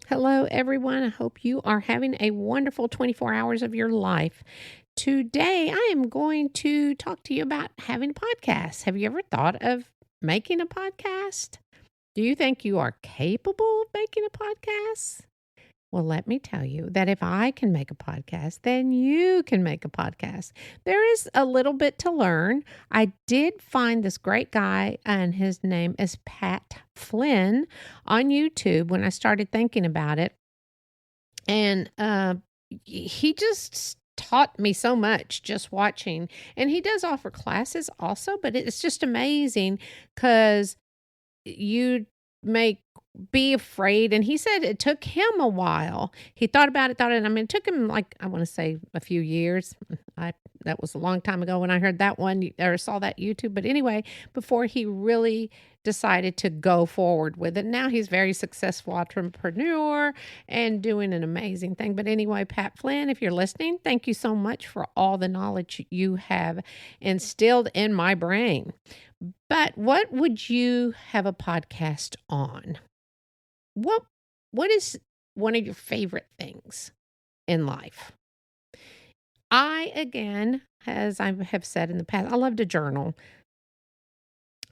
Hello, everyone. I hope you are having a wonderful 24 hours of your life. Today, I am going to talk to you about having a podcast. Have you ever thought of making a podcast? Do you think you are capable of making a podcast? Well, let me tell you that if I can make a podcast, then you can make a podcast. There is a little bit to learn. I did find this great guy, and his name is Pat Flynn on YouTube when I started thinking about it. And he just taught me so much just watching. And he does offer classes also, but it's just amazing because you may be afraid. And he said it took him a while. He thought about it. I mean, it took him I want to say a few years. That was a long time ago when I heard that one or saw that YouTube. But anyway, before he really decided to go forward with it. Now he's very successful entrepreneur and doing an amazing thing. But anyway, Pat Flynn, if you're listening, thank you so much for all the knowledge you have instilled in my brain. But what would you have a podcast on? What is one of your favorite things in life? Again, as I have said in the past, I love to journal.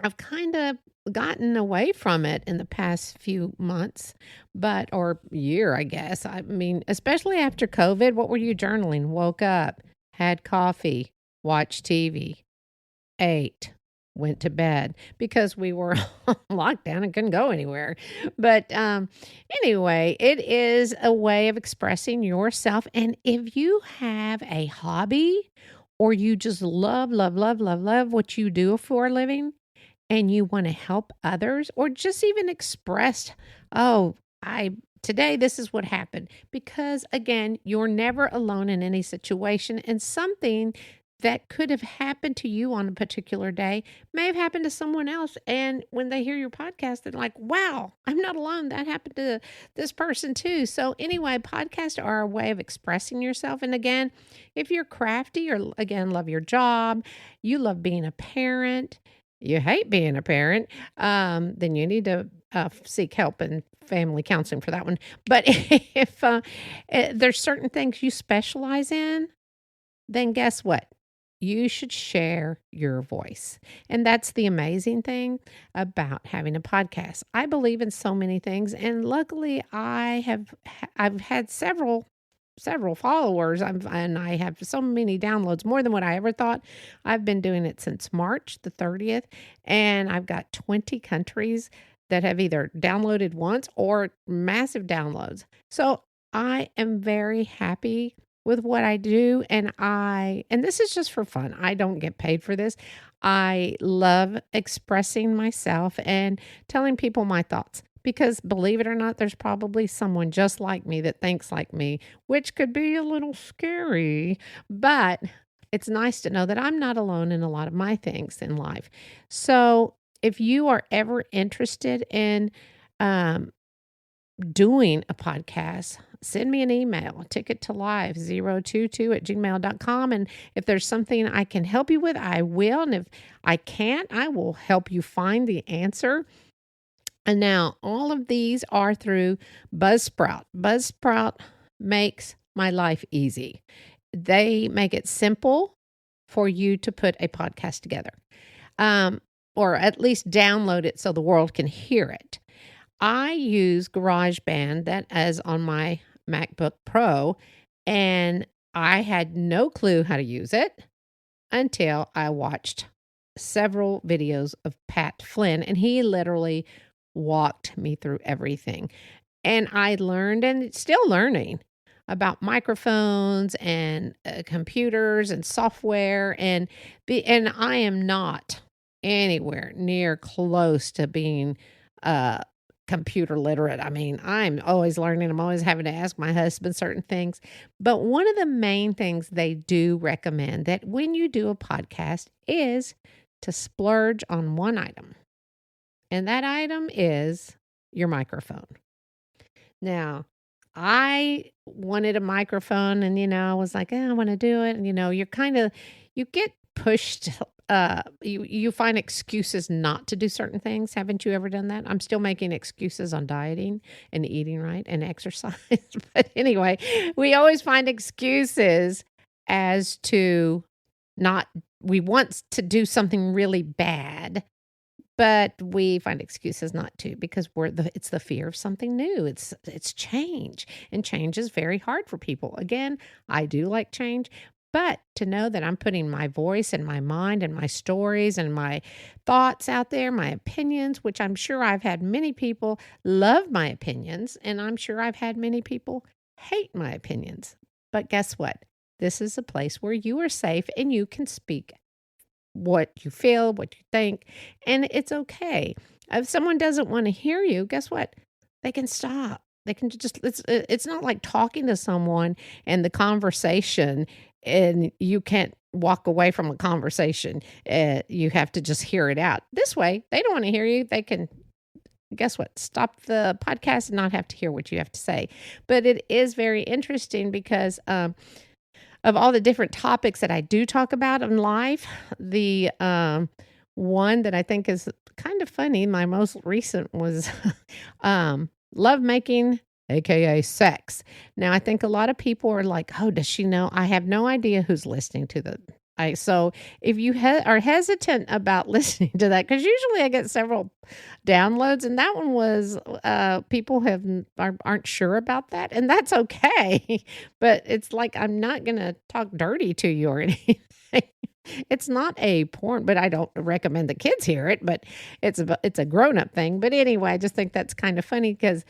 I've kind of gotten away from it in the past few months, or year, I guess. I mean, especially after COVID, what were you journaling? Woke up, had coffee, watched TV, ate, went to bed because we were on lockdown and couldn't go anywhere. But anyway, it is a way of expressing yourself. And if you have a hobby or you just love what you do for a living and you want to help others or just even express, today this is what happened. Because again, you're never alone in any situation, and something that could have happened to you on a particular day may have happened to someone else. And when they hear your podcast, they're like, wow, I'm not alone. That happened to this person too. So anyway, podcasts are a way of expressing yourself. And again, if you're crafty or again, love your job, you love being a parent, you hate being a parent, then you need to seek help and family counseling for that one. But if there's certain things you specialize in, then guess what? You should share your voice. And that's the amazing thing about having a podcast. I believe in so many things, and luckily I've had several followers, and I have so many downloads, more than what I ever thought. I've been doing it since March the 30th, and I've got 20 countries that have either downloaded once or massive downloads. So I am very happy with what I do, and this is just for fun. I don't get paid for this. I love expressing myself and telling people my thoughts because, believe it or not, there's probably someone just like me that thinks like me, which could be a little scary, but it's nice to know that I'm not alone in a lot of my things in life. So if you are ever interested in doing a podcast, send me an email, tickettolive022@gmail.com. And if there's something I can help you with, I will. And if I can't, I will help you find the answer. And now all of these are through Buzzsprout. Buzzsprout makes my life easy. They make it simple for you to put a podcast together, or at least download it so the world can hear it. I use GarageBand, that is on my MacBook Pro, and I had no clue how to use it until I watched several videos of Pat Flynn, and he literally walked me through everything. And I learned, and still learning, about microphones and computers and software, and I am not anywhere near close to being computer literate. I mean, I'm always learning. I'm always having to ask my husband certain things. But one of the main things they do recommend that when you do a podcast is to splurge on one item. And that item is your microphone. Now, I wanted a microphone and, I was like, I want to do it. And, you get pushed you find excuses not to do certain things. Haven't you ever done that? I'm still making excuses on dieting and eating right and exercise. But anyway, we always find excuses as to not we want to do something really bad, but we find excuses not to because it's the fear of something new. It's change, and change is very hard for people. Again, I do like change, but to know that I'm putting my voice and my mind and my stories and my thoughts out there, my opinions, which I'm sure I've had many people love my opinions, and I'm sure I've had many people hate my opinions. But guess what? This is a place where you are safe and you can speak what you feel, what you think, and it's okay. If someone doesn't want to hear you, guess what? They can stop. They can just it's not like talking to someone and the conversation and you can't walk away from a conversation. You have to just hear it out. This way, they don't want to hear you. They can guess what? Stop the podcast and not have to hear what you have to say. But it is very interesting because of all the different topics that I do talk about in life, the one that I think is kind of funny, my most recent was lovemaking, aka sex. Now, I think a lot of people are like, "Oh, does she know?" I have no idea who's listening to the. So if you are hesitant about listening to that, because usually I get several downloads, and that one was people aren't sure about that, and that's okay. But it's like I'm not gonna talk dirty to you or anything. It's not a porn, but I don't recommend the kids hear it. But it's a grown up thing. But anyway, I just think that's kind of funny because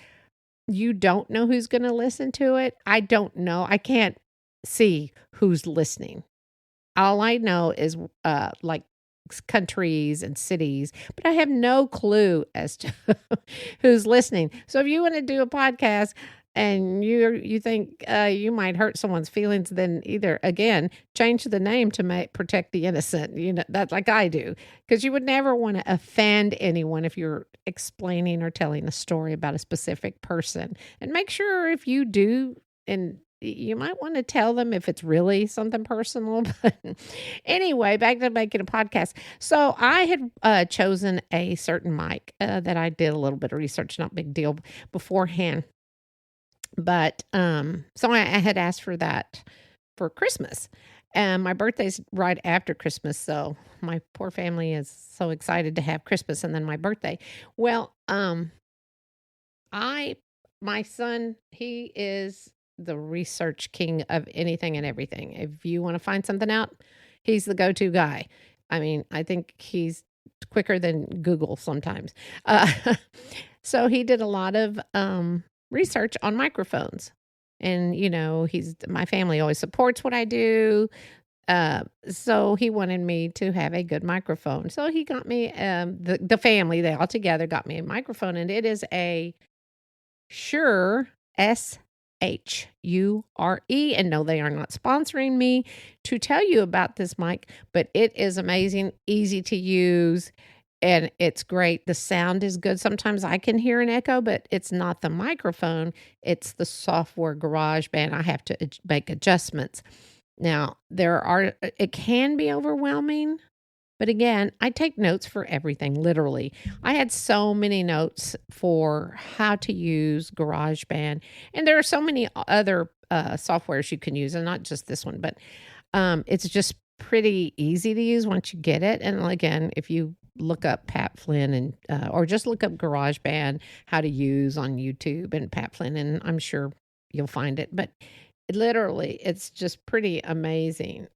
you don't know who's going to listen to it. I don't know. I can't see who's listening. All I know is like countries and cities, but I have no clue as to who's listening. So if you want to do a podcast and you think you might hurt someone's feelings, then either again change the name to protect the innocent. You know, that's like I do, because you would never want to offend anyone if you're explaining or telling a story about a specific person. And make sure if you do, and you might want to tell them if it's really something personal. But anyway, back to making a podcast. So I had chosen a certain mic that I did a little bit of research, not big deal, beforehand. But so I had asked for that for Christmas. And my birthday's right after Christmas. So my poor family is so excited to have Christmas and then my birthday. Well, my son, he is the research king of anything and everything. If you want to find something out, he's the go-to guy. I mean, I think he's quicker than Google sometimes. So he did a lot of research on microphones. And, you know, my family always supports what I do. So he wanted me to have a good microphone. So he got me, the family, they all together got me a microphone, and it is a Shure SHURE. And no, they are not sponsoring me to tell you about this mic, but it is amazing, easy to use, and it's great. The sound is good. Sometimes I can hear an echo, but it's not the microphone. It's the software GarageBand. I have to make adjustments. Now, it can be overwhelming, but again, I take notes for everything, literally. I had so many notes for how to use GarageBand, and there are so many other softwares you can use, and not just this one, but it's just pretty easy to use once you get it. And again, if you look up Pat Flynn and or just look up GarageBand, how to use on YouTube and Pat Flynn, and I'm sure you'll find it. But literally, it's just pretty amazing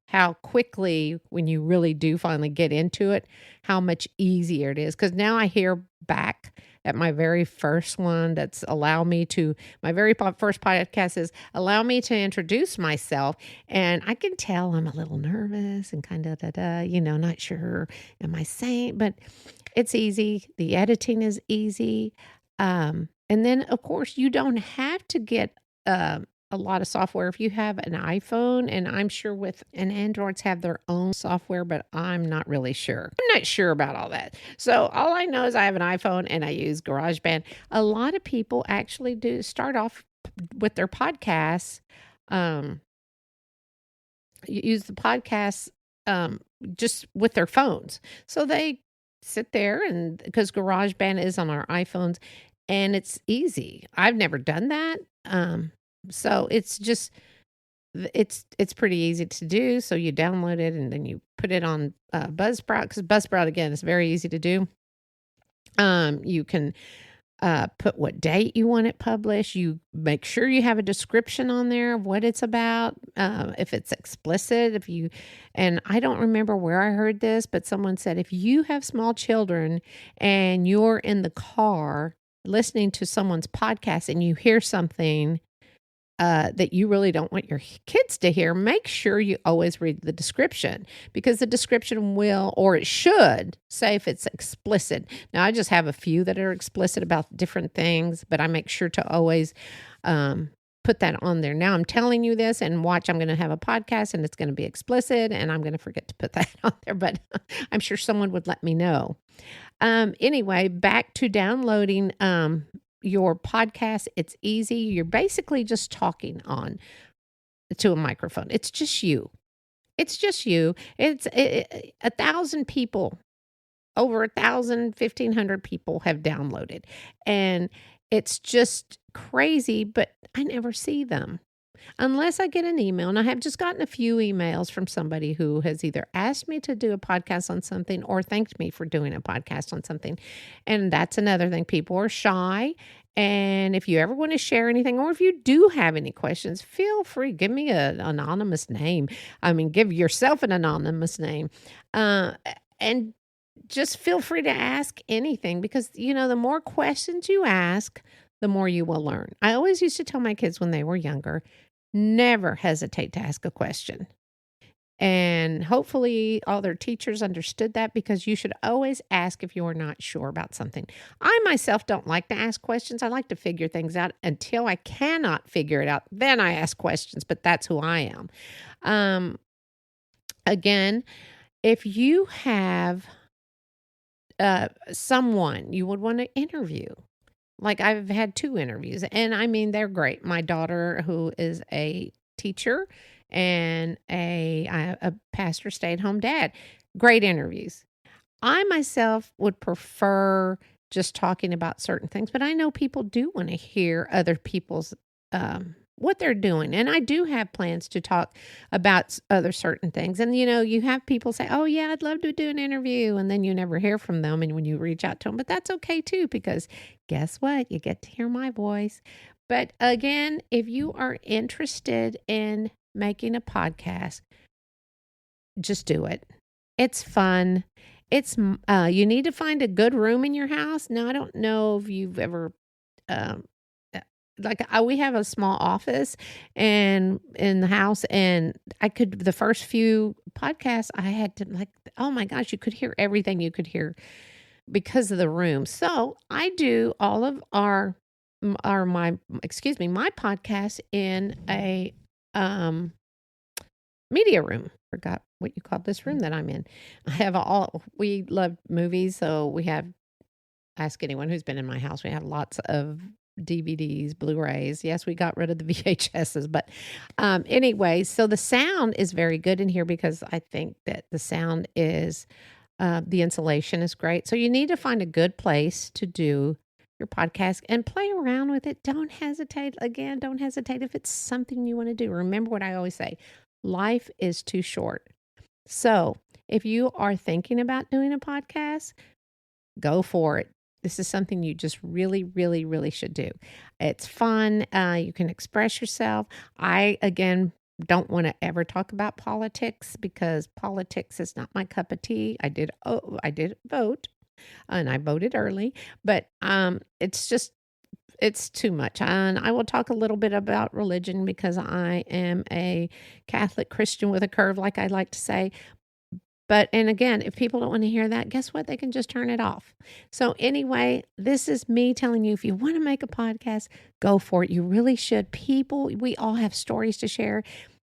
how quickly, when you really do finally get into it, how much easier it is. Because now I hear back at my very first one my very first podcast is allow me to introduce myself. And I can tell I'm a little nervous and kind of, not sure, am I saying, but it's easy. The editing is easy. And then, of course, you don't have to get a lot of software. If you have an iPhone, and I'm sure Androids have their own software, but I'm not really sure. I'm not sure about all that. So all I know is I have an iPhone and I use GarageBand. A lot of people actually do start off with their podcasts. Use the podcasts um, just with their phones. So they sit there, and because GarageBand is on our iPhones, and it's easy. I've never done that. So it's just it's pretty easy to do. So you download it and then you put it on Buzzsprout, because Buzzsprout, again, is very easy to do. You can put what date you want it published. You make sure you have a description on there of what it's about. If it's explicit, and I don't remember where I heard this, but someone said if you have small children and you're in the car listening to someone's podcast and you hear something that you really don't want your kids to hear, make sure you always read the description, because the description will, or it should, say if it's explicit. Now, I just have a few that are explicit about different things, but I make sure to always put that on there. Now, I'm telling you this, and watch, I'm going to have a podcast and it's going to be explicit, and I'm going to forget to put that on there, but I'm sure someone would let me know. Anyway, back to downloading your podcast. It's easy. You're basically just talking on to a microphone. It's just you. It's just you. It's 1,000 people, over 1,000, 1,500 people have downloaded, and it's just crazy, but I never see them unless I get an email. And I have just gotten a few emails from somebody who has either asked me to do a podcast on something or thanked me for doing a podcast on something. And that's another thing. People are shy. And if you ever want to share anything, or if you do have any questions, feel free. Give me an anonymous name. Give yourself an anonymous name. And just feel free to ask anything, because, the more questions you ask, the more you will learn. I always used to tell my kids when they were younger, never hesitate to ask a question. And hopefully all their teachers understood that, because you should always ask if you're not sure about something. I myself don't like to ask questions. I like to figure things out until I cannot figure it out. Then I ask questions, but that's who I am. Again, if you have someone you would want to interview, like I've had 2 interviews, and they're great. My daughter, who is a teacher and a pastor, stay-at-home dad, great interviews. I myself would prefer just talking about certain things, but I know people do want to hear other people's what they're doing. And I do have plans to talk about other certain things. And, you have people say, oh, yeah, I'd love to do an interview. And then you never hear from them. And when you reach out to them, but that's okay too, because guess what? You get to hear my voice. But again, if you are interested in making a podcast, just do it. It's fun. It's you need to find a good room in your house. Now, I don't know if you've ever we have a small office and in the house, and the first few podcasts I had to, oh my gosh, you could hear everything you could hear because of the room. So I do all of my podcast in a media room. Forgot what you called this room that I'm in. We love movies, so we have, ask anyone who's been in my house, we have lots of DVDs, Blu-rays. Yes, we got rid of the VHSs, but anyway, so the sound is very good in here, because I think that the sound is, the insulation is great. So you need to find a good place to do your podcast and play around with it. Don't hesitate. Again, don't hesitate if it's something you want to do. Remember what I always say, life is too short. So if you are thinking about doing a podcast, go for it. This is something you just really, really, really should do. It's fun. You can express yourself. I, again, don't want to ever talk about politics, because politics is not my cup of tea. I did vote, and I voted early, but it's too much. And I will talk a little bit about religion, because I am a Catholic Christian with a curve, like I like to say. And again, if people don't want to hear that, guess what? They can just turn it off. So anyway, this is me telling you, if you want to make a podcast, go for it. You really should. We all have stories to share.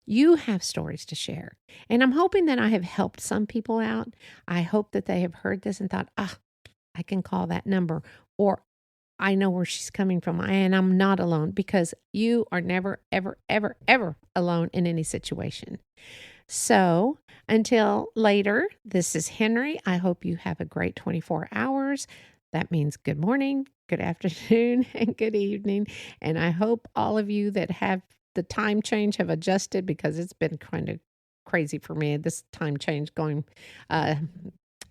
You have stories to share. And I'm hoping that I have helped some people out. I hope that they have heard this and thought, I can call that number, or I know where she's coming from, and I'm not alone, because you are never, ever, ever, ever alone in any situation. So until later, this is Henry. I hope you have a great 24 hours. That means good morning, good afternoon, and good evening. And I hope all of you that have the time change have adjusted, because it's been kind of crazy for me, this time change going. Uh,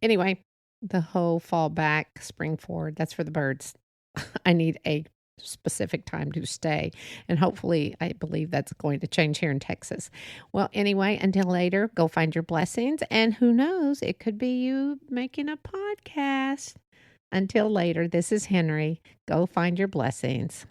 anyway, the whole fall back, spring forward, that's for the birds. I need a specific time to stay. And hopefully, I believe that's going to change here in Texas. Well, anyway, until later, go find your blessings. And who knows, it could be you making a podcast. Until later, this is Henry. Go find your blessings.